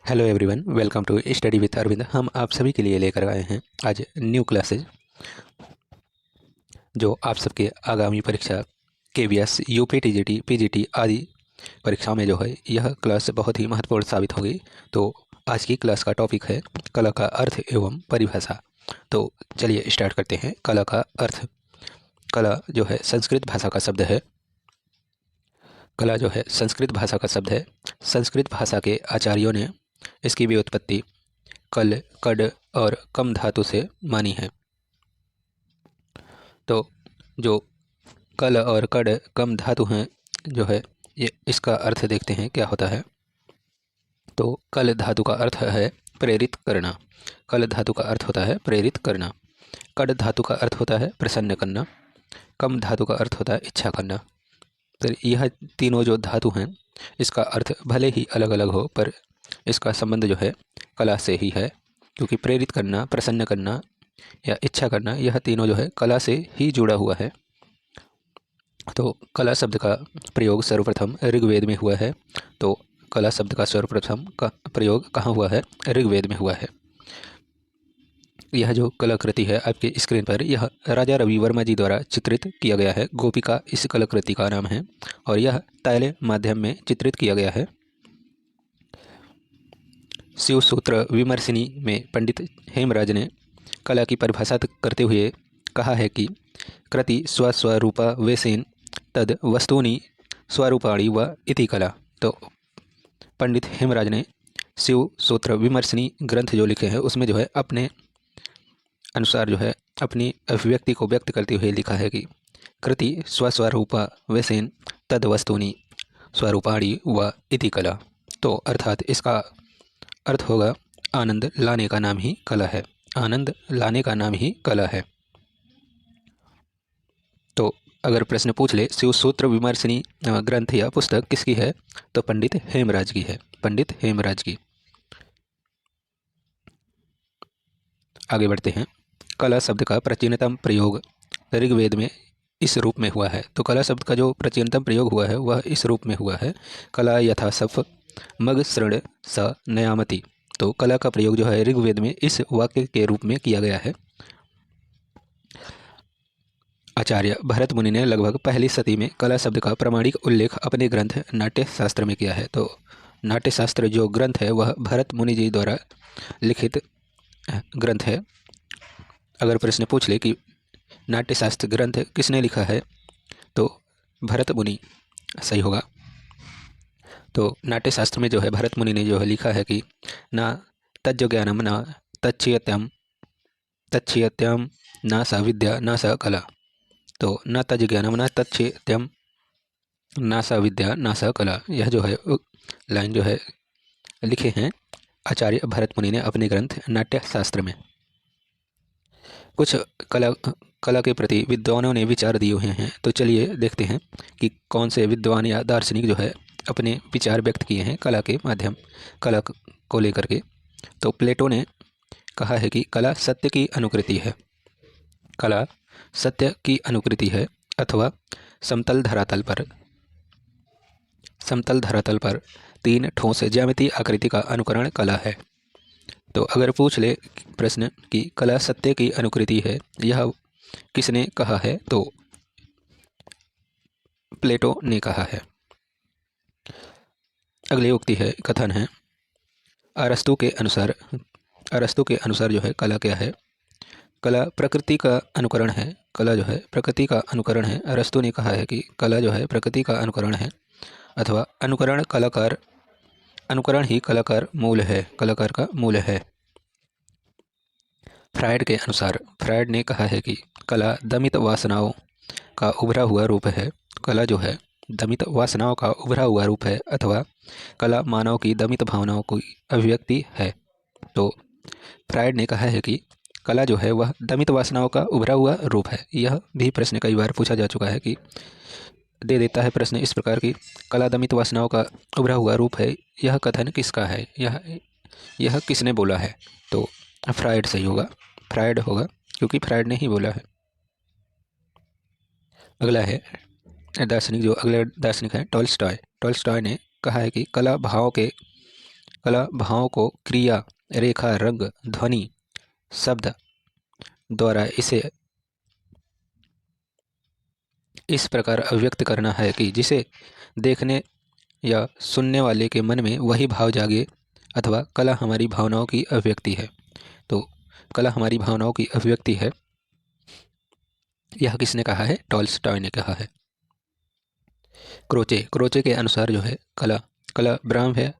Hello everyone, welcome to study with Arvind. हम आप सभी के लिए लेकर आए हैं आज न्यू क्लासेज जो आप सबके आगामी परीक्षा केवीएस, यूपी, टीजीटी, पीजीटी आदि परीक्षा में जो है यह क्लास बहुत ही महत्वपूर्ण साबित होगी। तो आज की क्लास का टॉपिक है कला का अर्थ एवं परिभाषा। तो चलिए स्टार्ट करते हैं। कला का अर्थ। कला जो है संस्कृत भाषा का शब्द है। कला जो है संस्कृत भाषा का शब्द है। संस्कृत भाषा के आचार्यों ने इसकी व्युत्पत्ति कल, कड और कम धातु से मानी है। तो जो कल और कड कम धातु हैं जो है ये इसका अर्थ देखते हैं क्या होता है। तो कल धातु का अर्थ है प्रेरित करना। कल धातु का अर्थ होता है प्रेरित करना। कड धातु का अर्थ होता है प्रसन्न करना। कम धातु का अर्थ होता है इच्छा करना। तो यह तीनों जो धातु हैं इसका अर्थ भले ही अलग अलग हो पर इसका संबंध जो है कला से ही है, क्योंकि प्रेरित करना, प्रसन्न करना या इच्छा करना यह तीनों जो है कला से ही जुड़ा हुआ है। तो कला शब्द का प्रयोग सर्वप्रथम ऋग्वेद में हुआ है। तो कला शब्द का सर्वप्रथम का प्रयोग कहाँ हुआ है? ऋग्वेद में हुआ है। यह जो कलाकृति है आपके स्क्रीन पर, यह राजा रवि वर्मा जी द्वारा चित्रित किया गया है। गोपिका इस कलाकृति का नाम है और यह तैले माध्यम में चित्रित किया गया है। शिव सूत्र विमर्शिनी में पंडित हेमराज ने कला की परिभाषा करते हुए कहा है कि कृति स्वस्वरूपा वेसेन तद वस्तूनि स्वरूपाणि व इति कला। तो पंडित हेमराज ने शिव सूत्र विमर्शिनी ग्रंथ जो लिखे हैं उसमें जो है अपने अनुसार जो है अपनी अभिव्यक्ति को व्यक्त करते हुए लिखा है कि कृति स्वस्वरूपा वेसेन तद वस्तूनि स्वरूपाणि व इति कला। तो अर्थात इसका अर्थ होगा आनंद लाने का नाम ही कला है। आनंद लाने का नाम ही कला है। तो अगर प्रश्न पूछ ले शिव सूत्र विमर्शिनी ग्रंथ या पुस्तक किसकी है, तो पंडित हेमराज की है। पंडित हेमराज की। आगे बढ़ते हैं। कला शब्द का प्राचीनतम प्रयोग ऋग्वेद में इस रूप में हुआ है। तो कला शब्द का जो प्राचीनतम प्रयोग हुआ है वह इस रूप में हुआ है, कला यथा सफ मग शृण स नयामति। तो कला का प्रयोग जो है ऋग्वेद में इस वाक्य के रूप में किया गया है। आचार्य भरत मुनि ने लगभग पहली सदी में कला शब्द का प्रामाणिक उल्लेख अपने ग्रंथ नाट्य शास्त्र में किया है। तो नाट्य शास्त्र जो ग्रंथ है वह भरत मुनि जी द्वारा लिखित ग्रंथ है। अगर प्रश्न पूछ ले कि नाट्य शास्त्र ग्रंथ किसने लिखा है, तो भरत मुनि सही होगा। तो नाट्य शास्त्र में जो है भरत मुनि ने जो है लिखा है कि ना तज्ज ज्ञानम ना तच्छियत्यम तच्छियत्यम ना सा विद्या ना सा कला। तो न तज ज्ञानम न तच्छेत्यम ना सा विद्या ना सा कला, यह जो है लाइन जो है लिखे हैं आचार्य भरत मुनि ने अपने ग्रंथ नाट्य शास्त्र में। कुछ कला कला के प्रति विद्वानों ने विचार दिए हुए हैं। तो चलिए देखते हैं कि कौन से विद्वान या दार्शनिक जो है अपने विचार व्यक्त किए हैं कला के माध्यम कला को लेकर के। तो प्लेटो ने कहा है कि कला सत्य की अनुकृति है। कला सत्य की अनुकृति है अथवा समतल धरातल पर तीन ठोस ज्यामितीय आकृति का अनुकरण कला है। तो अगर पूछ ले प्रश्न कि कला सत्य की अनुकृति है, यह किसने कहा है, तो प्लेटो ने कहा है। अगली उक्ति है, कथन है, अरस्तु के अनुसार जो है कला क्या है? कला प्रकृति का अनुकरण है। कला जो है प्रकृति का अनुकरण है। अरस्तु ने कहा है कि कला जो है प्रकृति का अनुकरण है अथवा अनुकरण ही कलाकार मूल है, कलाकार का मूल है। फ्रायड ने कहा है कि कला दमित वासनाओं का उभरा हुआ रूप है। कला जो है दमित वासनाओं का उभरा हुआ रूप है अथवा कला मानव की दमित भावनाओं की अभिव्यक्ति है। तो फ्रायड ने कहा है कि कला जो है वह दमित वासनाओं का उभरा हुआ रूप है। यह भी प्रश्न कई बार पूछा जा चुका है कि दे देता है प्रश्न इस प्रकार की, कला दमित वासनाओं का उभरा हुआ रूप है, यह कथन किसका है, यह किसने बोला है? तो फ्रायड सही होगा। फ्रायड होगा क्योंकि फ्रायड ने ही बोला है। अगला है दार्शनिक, जो अगले दार्शनिक है टॉलस्टॉय। टॉलस्टॉय ने कहा है कि कला भाव के कला भावों को क्रिया, रेखा, रंग, ध्वनि, शब्द द्वारा इसे इस प्रकार अभिव्यक्त करना है कि जिसे देखने या सुनने वाले के मन में वही भाव जागे, अथवा कला हमारी भावनाओं की अभिव्यक्ति है। तो कला हमारी भावनाओं की अभिव्यक्ति है, यह किसने कहा है? टॉल्स्टॉय ने कहा है। क्रोचे के अनुसार जो है कला ब्रह्म है,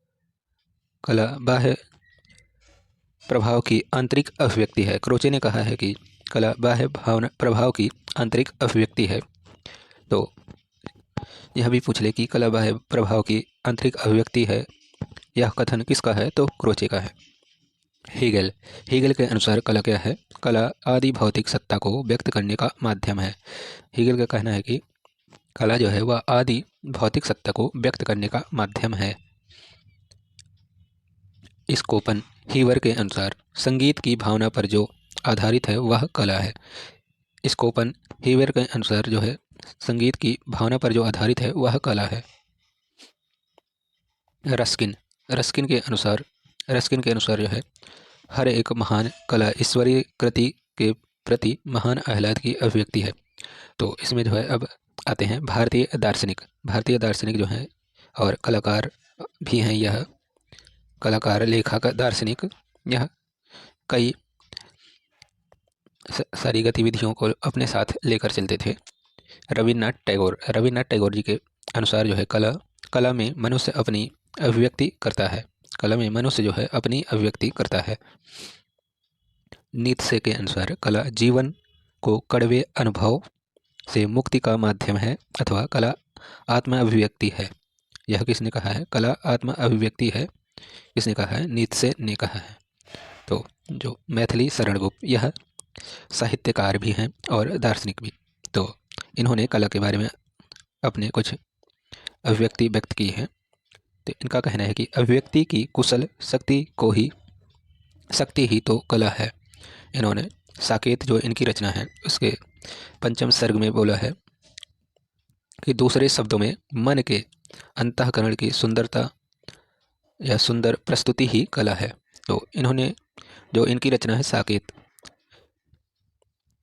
कला बाह्य प्रभाव की आंतरिक अभिव्यक्ति है। क्रोचे ने कहा है कि कला बाह्य भावना प्रभाव की आंतरिक अभिव्यक्ति है। तो यह भी पूछ ले कि कला बाह्य प्रभाव की आंतरिक अभिव्यक्ति है, यह कथन किसका है? तो क्रोचे का है। हीगल के अनुसार कला क्या है? कला आदि भौतिक सत्ता को व्यक्त करने का माध्यम है। हीगल का कहना है कि कला जो है वह आदि भौतिक सत्ता को व्यक्त करने का माध्यम है। स्कोपन हीवर के अनुसार संगीत की भावना पर जो आधारित है वह कला है। स्कोपन हीवर के अनुसार जो है संगीत की भावना पर जो आधारित है वह कला है। रस्किन के अनुसार जो है हर एक महान कला ईश्वरीय कृति के प्रति महान आह्लाद की अभिव्यक्ति है। तो इसमें जो है अब आते हैं भारतीय दार्शनिक जो हैं और कलाकार भी हैं। यह कलाकार, लेखक, दार्शनिक, यह कई सारी गतिविधियों को अपने साथ लेकर चलते थे। रविन्द्रनाथ टैगोर जी के अनुसार जो है कला में मनुष्य अपनी अभिव्यक्ति करता है। कला में मनुष्य जो है अपनी अभिव्यक्ति करता है। नीत्शे के अनुसार कला जीवन को कड़वे अनुभव से मुक्ति का माध्यम है, अथवा कला आत्मा अभिव्यक्ति है। यह किसने कहा है? कला आत्मा अभिव्यक्ति है, किसने कहा है? नीत्शे ने कहा है। तो जो मैथिली शरण गुप्त, यह साहित्यकार भी हैं और दार्शनिक भी। तो इन्होंने कला के बारे में अपने कुछ अभिव्यक्ति व्यक्त की है। तो इनका कहना है कि अभिव्यक्ति की कुशल शक्ति ही तो कला है। इन्होंने साकेत जो इनकी रचना है उसके पंचम सर्ग में बोला है कि दूसरे शब्दों में मन के अंतःकरण की सुंदरता या सुंदर प्रस्तुति ही कला है। तो इन्होंने जो इनकी रचना है साकेत,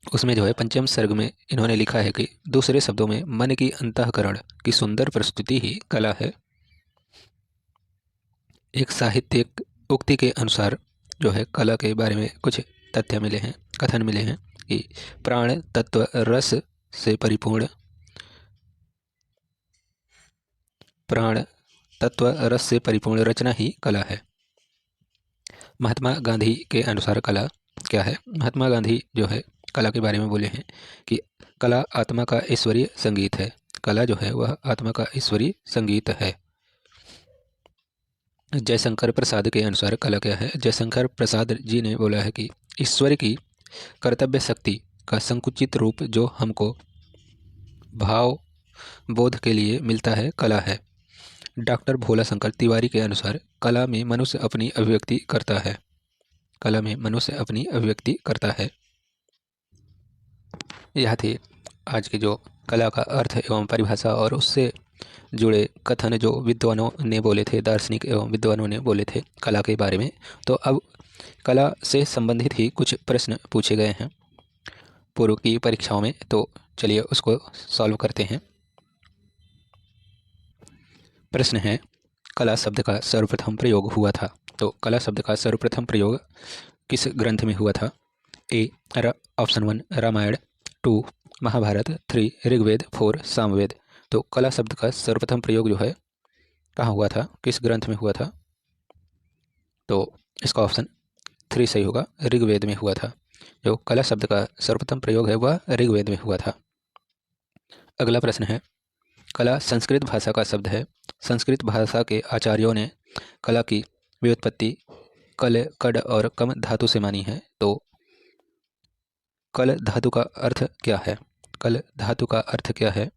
उसमें जो है पंचम सर्ग में इन्होंने लिखा है कि दूसरे शब्दों में मन की अंतःकरण की सुंदर प्रस्तुति ही कला है। एक साहित्यिक उक्ति के अनुसार जो है कला के बारे में कुछ कथन मिले हैं कि प्राण तत्व रस से परिपूर्ण रचना ही कला है। महात्मा गांधी के अनुसार कला क्या है? महात्मा गांधी जो है कला के बारे में बोले हैं कि कला आत्मा का ईश्वरीय संगीत है। कला जो है वह आत्मा का ईश्वरीय संगीत है। जयशंकर प्रसाद के अनुसार कला क्या है? जयशंकर प्रसाद जी ने बोला है कि ईश्वर की कर्तव्य शक्ति का संकुचित रूप जो हमको भाव बोध के लिए मिलता है कला है। डॉक्टर भोला शंकर तिवारी के अनुसार कला में मनुष्य अपनी अभिव्यक्ति करता है। यह थी आज की जो कला का अर्थ एवं परिभाषा और उससे जुड़े कथन जो विद्वानों ने बोले थे, दार्शनिक एवं विद्वानों ने बोले थे कला के बारे में। तो अब कला से संबंधित ही कुछ प्रश्न पूछे गए हैं पूर्व की परीक्षाओं में, तो चलिए उसको सॉल्व करते हैं। प्रश्न है, कला शब्द का सर्वप्रथम प्रयोग हुआ था। तो कला शब्द का सर्वप्रथम प्रयोग किस ग्रंथ में हुआ था? ऑप्शन 1 रामायण, 2 महाभारत, 3 ऋग्वेद, 4 सामवेद। तो कला शब्द का सर्वप्रथम प्रयोग जो है कहाँ हुआ था, किस ग्रंथ में हुआ था? तो इसका ऑप्शन 3 सही होगा, ऋग्वेद में हुआ था। जो कला शब्द का सर्वप्रथम प्रयोग है वह ऋग्वेद में हुआ था। अगला प्रश्न है, कला संस्कृत भाषा का शब्द है। संस्कृत भाषा के आचार्यों ने कला की व्युत्पत्ति कल, कड और कम धातु से मानी है। तो कल धातु का अर्थ क्या है? कल धातु का अर्थ क्या है?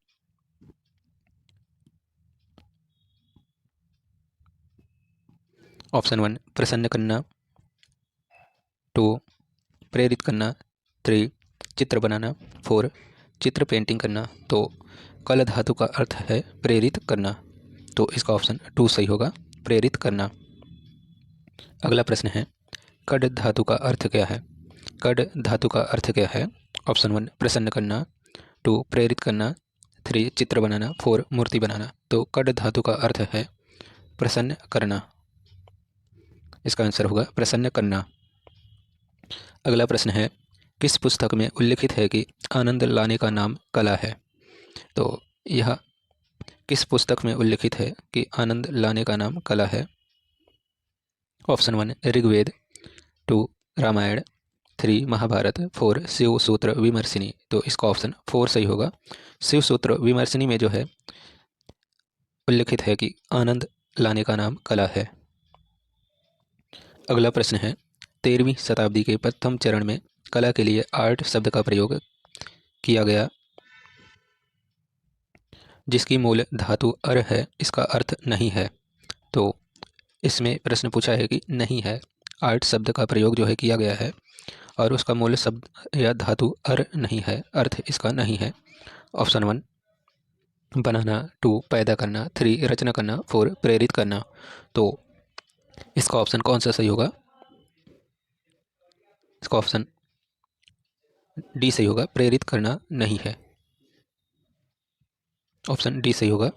ऑप्शन 1 प्रसन्न करना, 2 प्रेरित करना, 3 चित्र बनाना, 4 चित्र पेंटिंग करना। तो कल धातु का अर्थ है प्रेरित करना। तो इसका ऑप्शन 2 सही होगा, प्रेरित करना। अगला प्रश्न है, कड धातु का अर्थ क्या है? कड धातु का अर्थ क्या है? ऑप्शन 1 प्रसन्न करना, 2 प्रेरित करना, 3 चित्र बनाना, 4 मूर्ति बनाना। तो कड धातु का अर्थ है प्रसन्न करना, इसका आंसर होगा प्रसन्न करना। अगला प्रश्न है, किस पुस्तक में उल्लिखित है कि आनंद लाने का नाम कला है? तो यह किस पुस्तक में उल्लिखित है कि आनंद लाने का नाम कला है? ऑप्शन 1 ऋग्वेद, 2 रामायण, 3 महाभारत, 4 शिव सूत्र विमर्शिनी। तो इसका ऑप्शन 4 सही होगा। शिव सूत्र विमर्शिनी में जो है उल्लिखित है कि आनंद लाने का नाम कला है। अगला प्रश्न है, 13वीं शताब्दी के प्रथम चरण में कला के लिए आर्ट शब्द का प्रयोग किया गया, जिसकी मूल धातु अर है, इसका अर्थ नहीं है। तो इसमें प्रश्न पूछा है कि नहीं है, आर्ट शब्द का प्रयोग जो है किया गया है और उसका मूल शब्द या धातु अर नहीं है, अर्थ इसका नहीं है। ऑप्शन 1 बनाना, 2 पैदा करना, 3 रचना करना, 4 प्रेरित करना। तो इसका ऑप्शन कौन सा सही होगा? इसका ऑप्शन डी सही होगा, प्रेरित करना नहीं है। ऑप्शन डी सही होगा।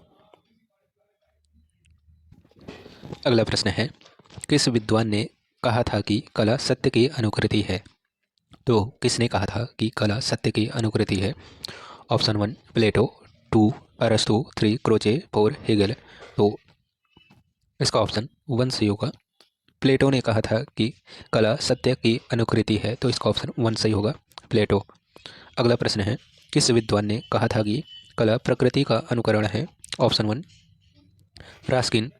अगला प्रश्न है, किस विद्वान ने कहा था कि कला सत्य की अनुकृति है? तो किसने कहा था कि कला सत्य की अनुकृति है? ऑप्शन 1 प्लेटो, 2 अरस्तु, 3 क्रोचे, 4 हेगल। तो इसका ऑप्शन 1 सही होगा। प्लेटो ने कहा था कि कला सत्य की अनुकृति है, तो इसका ऑप्शन 1 सही होगा, प्लेटो। अगला प्रश्न है, किस विद्वान ने कहा था कि कला प्रकृति का अनुकरण है? ऑप्शन 1 रास्किन,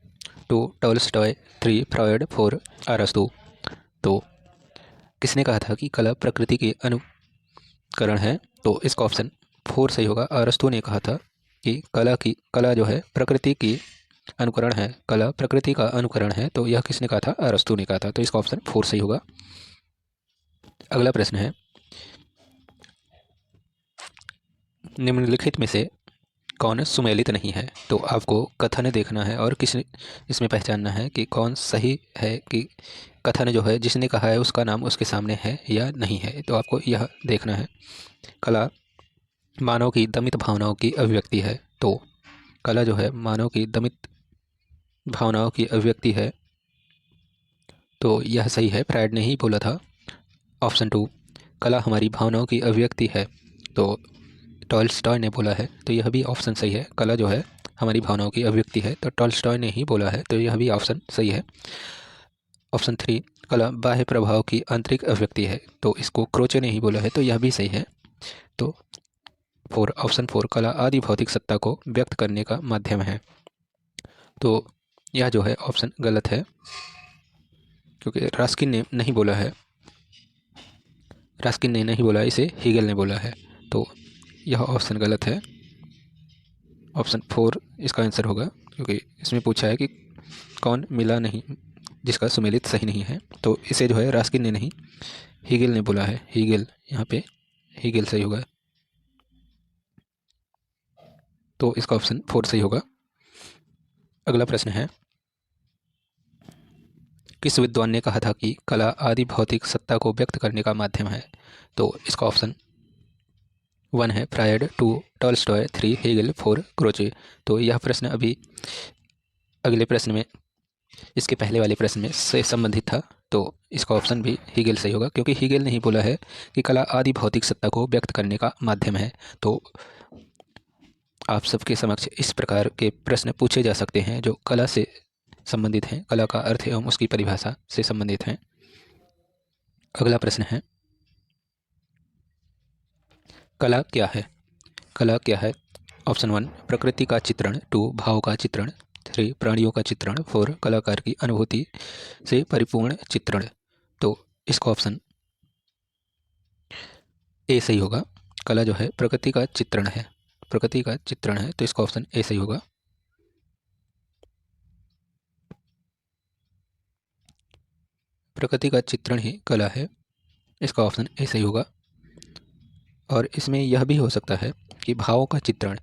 2 टॉल्स्टॉय, 3 फ्रॉयड, 4 अरस्तु। तो किसने कहा था कि कला प्रकृति के अनुकरण है? तो इसका ऑप्शन 4 सही होगा। अरस्तु ने कहा था कि कला जो है प्रकृति की अनुकरण है, कला प्रकृति का अनुकरण है। तो यह किसने कहा था? अरस्तु ने कहा था। तो इसका ऑप्शन 4 सही होगा। अगला प्रश्न है, निम्नलिखित में से कौन सुमेलित नहीं है? तो आपको कथन देखना है और किस इसमें पहचानना है कि कौन सही है, कि कथन जो है जिसने कहा है उसका नाम उसके सामने है या नहीं है। तो आपको यह देखना है, कला मानव की दमित भावनाओं की अभिव्यक्ति है। तो कला जो है मानव की दमित भावनाओं की अभिव्यक्ति है, तो यह सही है, फ्रायड ने ही बोला था। ऑप्शन 2 कला हमारी भावनाओं की अभिव्यक्ति है, तो टॉल्स्टॉय ने बोला है। तो यह भी ऑप्शन सही है, कला जो है हमारी भावनाओं की अभिव्यक्ति है, तो टॉल्स्टॉय ने ही बोला है। तो यह भी ऑप्शन सही है। ऑप्शन 3 कला बाह्य प्रभाव की आंतरिक अभिव्यक्ति है, तो इसको क्रोचे ने ही बोला है। तो यह भी सही है। तो ऑप्शन 4 कला आदि भौतिक सत्ता को व्यक्त करने का माध्यम है। तो यह जो है ऑप्शन गलत है, क्योंकि रास्किन ने नहीं बोला है, रास्किन ने नहीं बोला, इसे हीगल ने बोला है। तो यह ऑप्शन गलत है। ऑप्शन 4 इसका आंसर होगा, क्योंकि इसमें पूछा है कि कौन मिला नहीं जिसका सुमेलित सही नहीं है। तो इसे जो है रास्किन ने नहीं, हीगल ने बोला है। हीगल, यहाँ पे हीगल सही होगा। तो इसका ऑप्शन 4 सही होगा। अगला प्रश्न है, किस विद्वान ने कहा था कि कला आदि भौतिक सत्ता को व्यक्त करने का माध्यम है? तो इसका ऑप्शन 1 है फ्रायड, 2 टॉल्स्टॉय, 3 हेगल, 4 क्रोचे। तो यह प्रश्न अभी अगले प्रश्न में, इसके पहले वाले प्रश्न में से संबंधित था। तो इसका ऑप्शन भी हीगल सही होगा, क्योंकि हीगल ने ही बोला है कि कला आदि भौतिक सत्ता को व्यक्त करने का माध्यम है। तो आप सबके समक्ष इस प्रकार के प्रश्न पूछे जा सकते हैं जो कला से संबंधित हैं, कला का अर्थ एवं उसकी परिभाषा से संबंधित हैं। अगला प्रश्न है, कला क्या है? कला क्या है? ऑप्शन 1 प्रकृति का चित्रण, 2 भाव का चित्रण, 3 प्राणियों का चित्रण, 4 कलाकार की अनुभूति से परिपूर्ण चित्रण। तो इसका ऑप्शन ए सही होगा। कला जो है प्रकृति का चित्रण है, प्रकृति का चित्रण है। तो इसका ऑप्शन ए सही होगा। प्रकृति का चित्रण ही कला है, इसका ऑप्शन ए सही होगा। और इसमें यह भी हो सकता है कि भावों का चित्रण,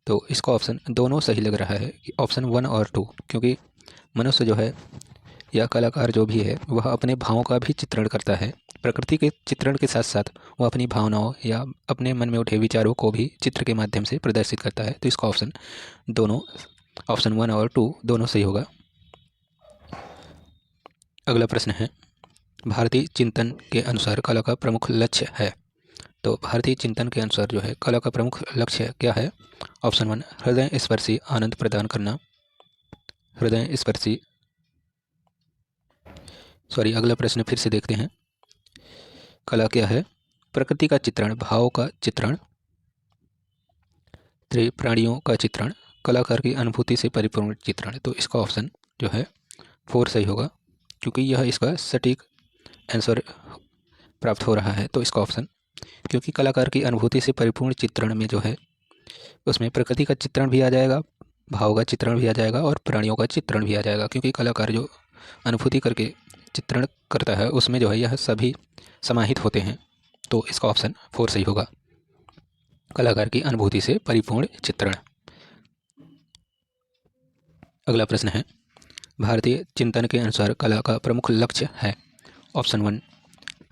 तो इसका ऑप्शन दोनों सही लग रहा है कि ऑप्शन 1 और 2, क्योंकि मनुष्य जो है या कलाकार जो भी है वह अपने भावों का भी चित्रण करता है। प्रकृति के चित्रण के साथ साथ वह अपनी भावनाओं या अपने मन में उठे विचारों को भी चित्र के माध्यम से प्रदर्शित करता है। तो इसका ऑप्शन 1 और 2 दोनों सही होगा। अगला प्रश्न है, भारतीय चिंतन के अनुसार कला का प्रमुख लक्ष्य है। तो भारतीय चिंतन के अनुसार जो है कला का प्रमुख लक्ष्य क्या है? ऑप्शन 1 हृदय स्पर्शी आनंद प्रदान करना। अगला प्रश्न फिर से देखते हैं। कला क्या है? प्रकृति का चित्रण, भावों का चित्रण, प्राणियों का चित्रण, कलाकार की अनुभूति से परिपूर्ण चित्रण। तो इसका ऑप्शन जो है 4 सही होगा, क्योंकि यह इसका सटीक आंसर प्राप्त हो रहा है। तो इसका ऑप्शन, क्योंकि कलाकार की अनुभूति से परिपूर्ण चित्रण में जो है उसमें प्रकृति का चित्रण भी आ जाएगा, भाव का चित्रण भी आ जाएगा और प्राणियों का चित्रण भी आ जाएगा, क्योंकि कलाकार जो अनुभूति करके चित्रण करता है उसमें जो है यह सभी समाहित होते हैं। तो इसका ऑप्शन 4 सही होगा, कलाकार की अनुभूति से परिपूर्ण चित्रण। अगला प्रश्न है, भारतीय चिंतन के अनुसार कला का प्रमुख लक्ष्य है। ऑप्शन 1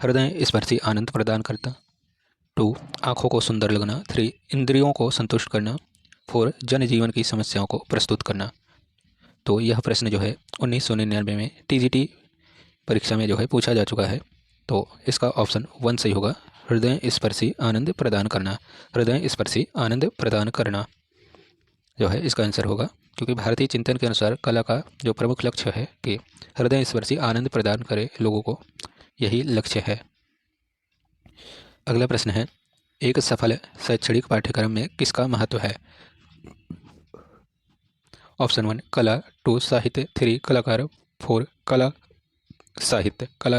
हृदय स्पर्शी आनंद प्रदान करता, 2 आँखों को सुंदर लगना, 3 इंद्रियों को संतुष्ट करना, 4 जनजीवन की समस्याओं को प्रस्तुत करना। तो यह प्रश्न जो है 1999 में टीजीटी परीक्षा में जो है पूछा जा चुका है। तो इसका ऑप्शन 1 सही होगा, हृदय स्पर्शी आनंद प्रदान करना। हृदय स्पर्शी आनंद प्रदान करना जो है इसका आंसर होगा, क्योंकि भारतीय चिंतन के अनुसार कला का जो प्रमुख लक्ष्य है कि हृदय स्पर्शी आनंद प्रदान करे लोगों को, यही लक्ष्य है। अगला प्रश्न है, एक सफल शैक्षणिक पाठ्यक्रम में किसका महत्व है? ऑप्शन 1 कला, 2 साहित्य, 3 कलाकार, 4 कला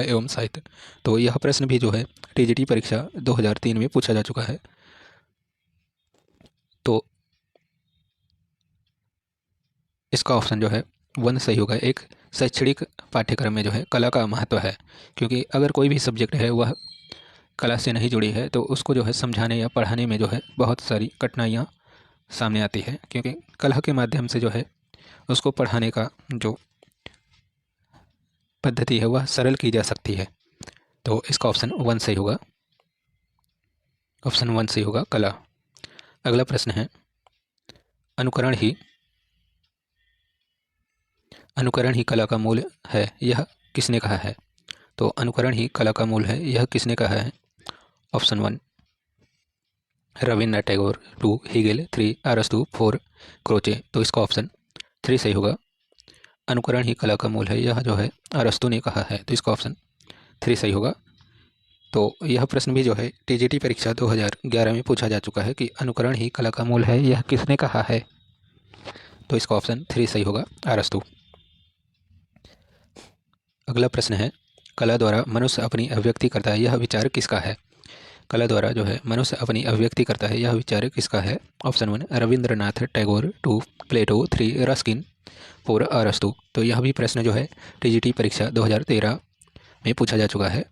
एवं साहित्य। तो यह प्रश्न भी जो है टीजीटी परीक्षा 2003 में पूछा जा चुका है। तो इसका ऑप्शन जो है 1 सही होगा, एक शैक्षणिक पाठ्यक्रम में जो है कला का महत्व है, क्योंकि अगर कोई भी सब्जेक्ट है वह कला से नहीं जुड़ी है तो उसको जो है समझाने या पढ़ाने में जो है बहुत सारी कठिनाइयाँ सामने आती है, क्योंकि कला के माध्यम से जो है उसको पढ़ाने का जो पद्धति है वह सरल की जा सकती है। तो इसका ऑप्शन 1 सही होगा, ऑप्शन 1 सही होगा, कला। अगला प्रश्न है, अनुकरण ही कला का मूल है, यह किसने कहा है? तो अनुकरण ही कला का मूल है, यह किसने कहा है? ऑप्शन 1 रविन्द्रनाथ टैगोर, 2 हीगेल, 3 अरस्तु, 4 क्रोचे। तो इसका ऑप्शन 3 सही होगा, अनुकरण ही कला का मूल है, यह जो है अरस्तु ने कहा है। तो इसका ऑप्शन 3 सही होगा। तो यह प्रश्न भी जो है टीजीटी परीक्षा 2011 में पूछा जा चुका है कि अनुकरण ही कला का मूल है, यह किसने कहा है? तो इसका ऑप्शन 3 सही होगा, अरस्तु। अगला प्रश्न है, कला द्वारा मनुष्य अपनी अभिव्यक्ति करता है, यह विचार किसका है? कला द्वारा जो है मनुष्य अपनी अभिव्यक्ति करता है, यह विचार किसका है? ऑप्शन 1 रविंद्रनाथ टैगोर, 2 प्लेटो, 3 रस्किन, 4 अरस्तु। तो यह भी प्रश्न जो है टीजीटी परीक्षा 2013 में पूछा जा चुका है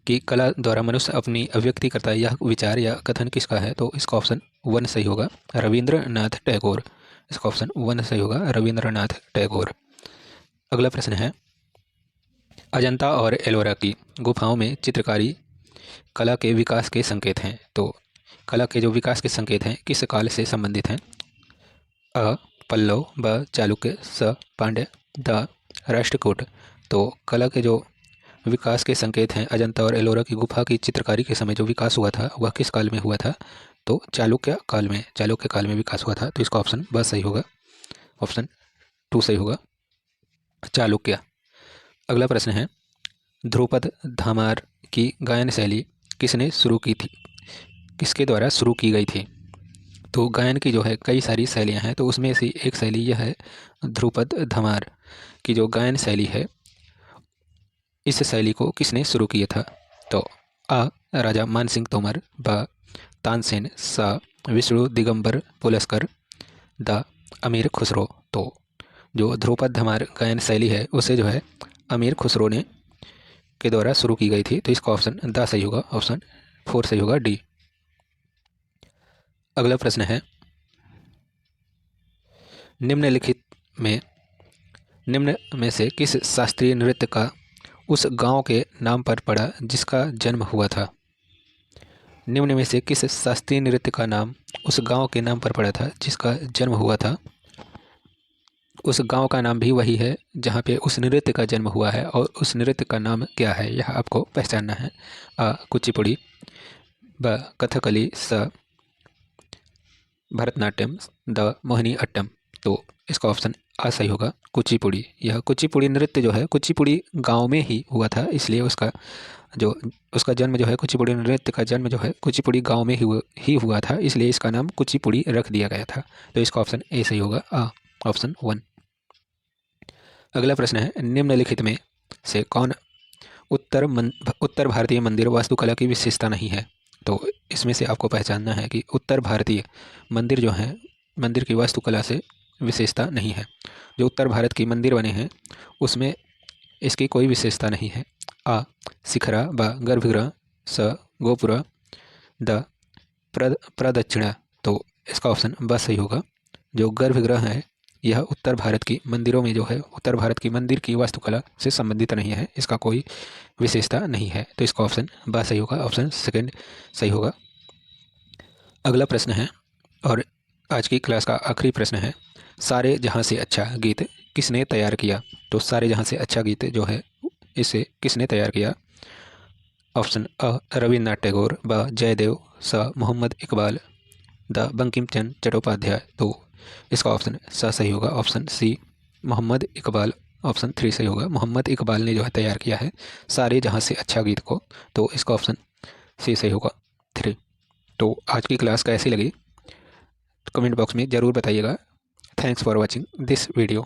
कि कला द्वारा मनुष्य अपनी अभिव्यक्ति करता है, यह विचार या कथन किसका है? तो इसका ऑप्शन 1 सही होगा, रविंद्रनाथ टैगोर। इसका ऑप्शन 1 सही होगा, रविंद्रनाथ टैगोर। अगला प्रश्न है, अजंता और एलोरा की गुफाओं में चित्रकारी कला के विकास के संकेत हैं। तो कला के जो विकास के संकेत हैं किस काल से संबंधित हैं? अ पल्लव, ब चालुक्य, स पांड्य, द राष्ट्रकूट। तो कला के जो विकास के संकेत हैं, अजंता और एलोरा की गुफा की चित्रकारी के समय जो विकास हुआ था वह किस काल में हुआ था? तो चालुक्य काल में विकास हुआ था। तो इसका ऑप्शन ब सही होगा, ऑप्शन 2 सही होगा, चालुक्य। अगला प्रश्न है, ध्रुपद धामार की गायन शैली किसने शुरू की थी, किसके द्वारा शुरू की गई थी? तो गायन की जो है कई सारी शैलियाँ हैं, तो उसमें से एक शैली यह है ध्रुपद धमार की जो गायन शैली है, इस शैली को किसने शुरू किया था? तो अ राजा मानसिंह तोमर, ब तानसेन, स विष्णु दिगंबर पुलस्कर, द अमीर खुसरो। तो जो ध्रुपद धमार गायन शैली है उसे जो है अमीर खुसरो ने के द्वारा शुरू की गई थी। तो इसका ऑप्शन द सही होगा, ऑप्शन 4 सही होगा, डी। अगला प्रश्न है, निम्नलिखित में निम्न में से किस शास्त्रीय नृत्य का उस गांव के नाम पर पड़ा जिसका जन्म हुआ था? निम्न में से किस शास्त्रीय नृत्य का नाम उस गांव के नाम पर पड़ा था जिसका जन्म हुआ था? उस गांव का नाम भी वही है जहाँ पे उस नृत्य का जन्म हुआ है, और उस नृत्य का नाम क्या है यह आपको पहचानना है। अ कुचिपुड़ी, ब कथकली, स भरतनाट्यम, द मोहिनी अट्टम। तो इसका ऑप्शन आ सही होगा कुचिपुड़ी। यह कुचिपुड़ी नृत्य जो है कुचिपुड़ी गांव में ही हुआ था, इसलिए जो उसका जन्म जो है कुचिपुड़ी नृत्य का जन्म जो है कुचिपुड़ी गांव में ही हुआ था, इसलिए इसका नाम कुचिपुड़ी रख दिया गया था। तो इसका ऑप्शन ए सही होगा, ऑप्शन 1। अगला प्रश्न है, निम्नलिखित में से कौन उत्तर भारतीय मंदिर वास्तुकला की विशेषता नहीं है? तो इसमें से आपको पहचानना है कि उत्तर भारतीय मंदिर जो हैं मंदिर की वास्तुकला से विशेषता नहीं है। जो उत्तर भारत की मंदिर बने हैं उसमें इसकी कोई विशेषता नहीं है। आ शिखरा, ब गर्भगृह, स गोपुर, द प्रदक्षिणा। तो इसका ऑप्शन ब सही होगा। जो गर्भगृह है यह उत्तर भारत की मंदिरों में जो है उत्तर भारत की मंदिर की वास्तुकला से संबंधित नहीं है, इसका कोई विशेषता नहीं है। तो इसका ऑप्शन ब सही होगा, ऑप्शन सेकंड सही होगा। अगला प्रश्न है और आज की क्लास का आखिरी प्रश्न है, सारे जहाँ से अच्छा गीत किसने तैयार किया? तो सारे जहाँ से अच्छा गीत जो है इसे किसने तैयार किया? ऑप्शन अ रविन्द्रनाथ टैगोर, ब जयदेव, स मोहम्मद इकबाल, द बंकिम चंद्र चट्टोपाध्याय। तो इसका ऑप्शन स सही होगा, option C Mohammad Iqbal. Option 3 सही होगा, मोहम्मद इकबाल ने जो है तैयार किया है सारे जहाँ से अच्छा गीत को। तो इसका ऑप्शन सी सही होगा, 3। तो आज की क्लास कैसी लगी कमेंट बॉक्स में ज़रूर बताइएगा। Thanks for watching this video.